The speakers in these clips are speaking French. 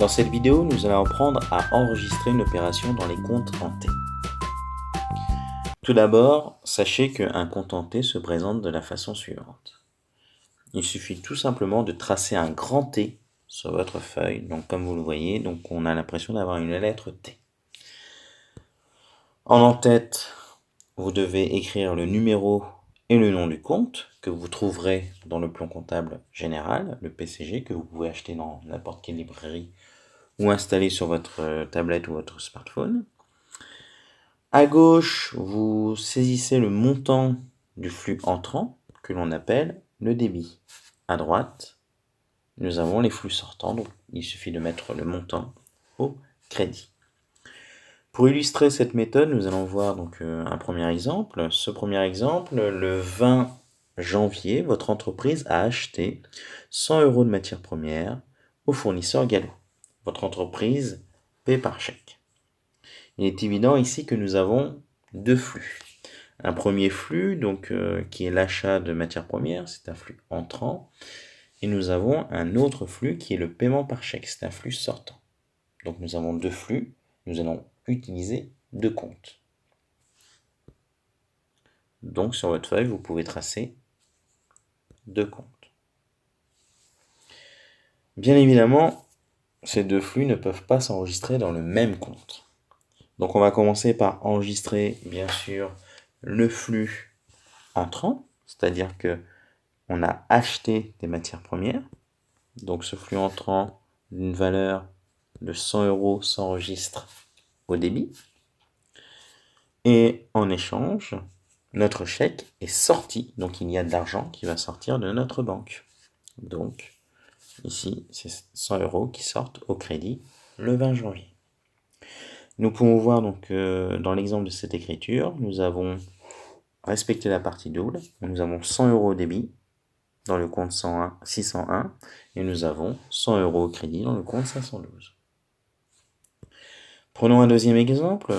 Dans cette vidéo, nous allons apprendre à enregistrer une opération dans les comptes en T. Tout d'abord, sachez qu'un compte en T se présente de la façon suivante. Il suffit tout simplement de tracer un grand T sur votre feuille. Donc comme vous le voyez, donc on a l'impression d'avoir une lettre T. En en-tête, vous devez écrire le numéro et le nom du compte que vous trouverez dans le plan comptable général, le PCG, que vous pouvez acheter dans n'importe quelle librairie ou installer sur votre tablette ou votre smartphone. À gauche, vous saisissez le montant du flux entrant que l'on appelle le débit. À droite, nous avons les flux sortants, donc il suffit de mettre le montant au crédit. Pour illustrer cette méthode, nous allons voir donc un premier exemple. Ce premier exemple, le 20 janvier, votre entreprise a acheté 100 € de matières premières au fournisseur Gallo. Votre entreprise paie par chèque. Il est évident ici que nous avons deux flux. Un premier flux, donc, qui est l'achat de matières premières, c'est un flux entrant. Et nous avons un autre flux qui est le paiement par chèque, c'est un flux sortant. Donc nous avons deux flux, nous allons utiliser deux comptes. Donc sur votre feuille, vous pouvez tracer deux comptes. Bien évidemment, ces deux flux ne peuvent pas s'enregistrer dans le même compte. Donc on va commencer par enregistrer bien sûr le flux entrant, c'est-à-dire que on a acheté des matières premières. Donc ce flux entrant d'une valeur de 100 € s'enregistre au débit. Et en échange, notre chèque est sorti, donc il y a de l'argent qui va sortir de notre banque. Donc ici, c'est 100 € qui sortent au crédit le 20 janvier. Nous pouvons voir donc dans l'exemple de cette écriture, nous avons respecté la partie double. Nous avons 100 € au débit dans le compte 601 et nous avons 100 € au crédit dans le compte 512. Prenons un deuxième exemple.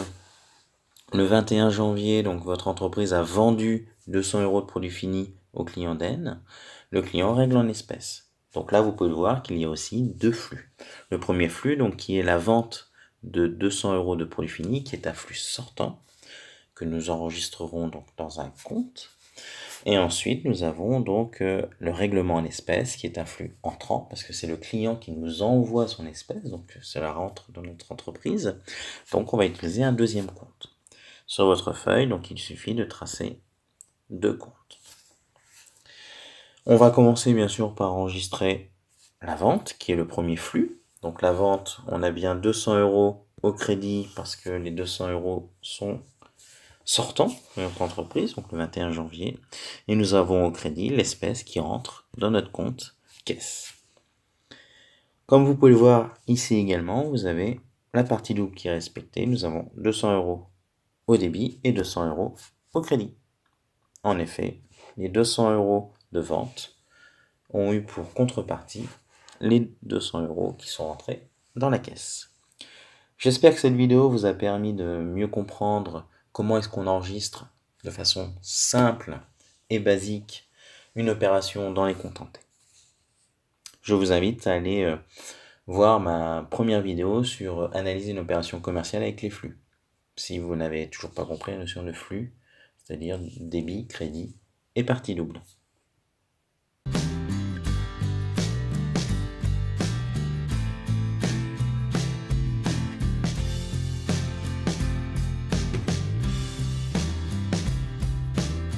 Le 21 janvier, donc votre entreprise a vendu 200 € de produits finis au client d'N. Le client règle en espèces. Donc là, vous pouvez voir qu'il y a aussi deux flux. Le premier flux, donc, qui est la vente de 200 € de produits finis, qui est un flux sortant, que nous enregistrerons donc dans un compte. Et ensuite, nous avons donc le règlement en espèces, qui est un flux entrant, parce que c'est le client qui nous envoie son espèce, donc cela rentre dans notre entreprise. Donc on va utiliser un deuxième compte. Sur votre feuille, donc il suffit de tracer deux comptes. On va commencer bien sûr par enregistrer la vente, qui est le premier flux. Donc la vente, on a bien 200 € au crédit, parce que les 200 € sont sortants de notre entreprise, donc le 21 janvier. Et nous avons au crédit l'espèce qui entre dans notre compte caisse. Comme vous pouvez le voir ici également, vous avez la partie double qui est respectée. Nous avons 200 € au débit et 200 € au crédit. En effet, les 200 € de vente ont eu pour contrepartie les 200 € qui sont rentrés dans la caisse. J'espère que cette vidéo vous a permis de mieux comprendre comment est-ce qu'on enregistre de façon simple et basique une opération dans les comptes en T. Je vous invite à aller voir ma première vidéo sur analyser une opération commerciale avec les flux. Si vous n'avez toujours pas compris la notion de flux, c'est-à-dire débit, crédit et partie double.